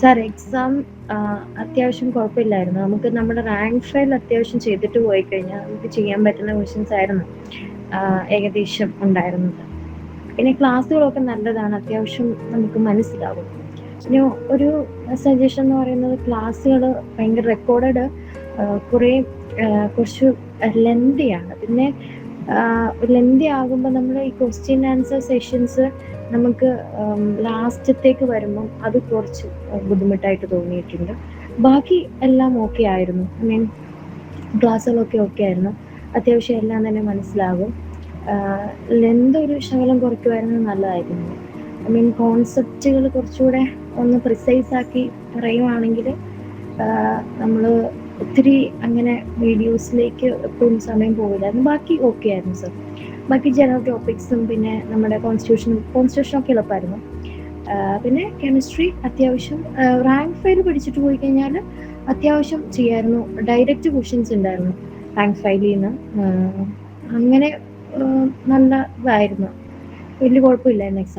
Sir exam അത്യാവശ്യം കുഴപ്പമില്ലായിരുന്നു. നമുക്ക് നമ്മുടെ റാങ്ക് ഫയൽ അത്യാവശ്യം ചെയ്തിട്ട് പോയി കഴിഞ്ഞാൽ നമുക്ക് ചെയ്യാൻ പറ്റുന്ന ക്വസ്റ്റ്യൻസ് ആയിരുന്നു ഏകദേശം ഉണ്ടായിരുന്നത്. പിന്നെ ക്ലാസ്സുകളൊക്കെ നല്ലതാണ്. അത്യാവശ്യം നമുക്ക് മനസ്സിലാവും. പിന്നെ ഒരു സജഷൻ എന്ന് പറയുന്നത് ക്ലാസ്സുകൾ ഭയങ്കര റെക്കോർഡഡ് കുറേ കുറച്ച് ലെങ്തിയാണ്. പിന്നെ ലെങ്തി ആകുമ്പോൾ നമ്മൾ ഈ ക്വസ്റ്റ്യൻ ആൻസർ സെഷൻസ് നമുക്ക് ലാസ്റ്റത്തേക്ക് വരുമ്പം അത് കുറച്ച് ബുദ്ധിമുട്ടായിട്ട് തോന്നിയിട്ടുണ്ട്. ബാക്കി എല്ലാം ഓക്കെ ആയിരുന്നു. ഐ മീൻ ക്ലാസ്സുകളൊക്കെ ഓക്കെ ആയിരുന്നു. അത്യാവശ്യം എല്ലാം തന്നെ മനസ്സിലാകും. ലെന്ത് ഒരു ശകലം കുറയ്ക്കുമായിരുന്നെങ്കിൽ നല്ലതായിരുന്നു. ഐ മീൻ കോൺസെപ്റ്റുകൾ കുറച്ചുകൂടെ ഒന്ന് പ്രിസൈസ് ആക്കി പറയുവാണെങ്കിൽ നമ്മൾ ഒത്തിരി അങ്ങനെ വീഡിയോസിലേക്ക് എപ്പോഴും സമയം പോവില്ലായിരുന്നു. ബാക്കി ഓക്കെ ആയിരുന്നു സർ. ബാക്കി ജനറൽ ടോപ്പിക്സും പിന്നെ നമ്മുടെ കോൺസ്റ്റിറ്റ്യൂഷനൊക്കെ എളുപ്പമായിരുന്നു. പിന്നെ കെമിസ്ട്രി അത്യാവശ്യം റാങ്ക് ഫയൽ പഠിച്ചിട്ട് പോയി കഴിഞ്ഞാൽ അത്യാവശ്യം ചെയ്യായിരുന്നു. ഡയറക്റ്റ് ക്വസ്റ്റ്യൻസ് ഉണ്ടായിരുന്നു റാങ്ക് ഫയലിൽ നിന്ന്. അങ്ങനെ നല്ല ഇതായിരുന്നു. വലിയ കുഴപ്പമില്ലായിരുന്നു എക്സാം.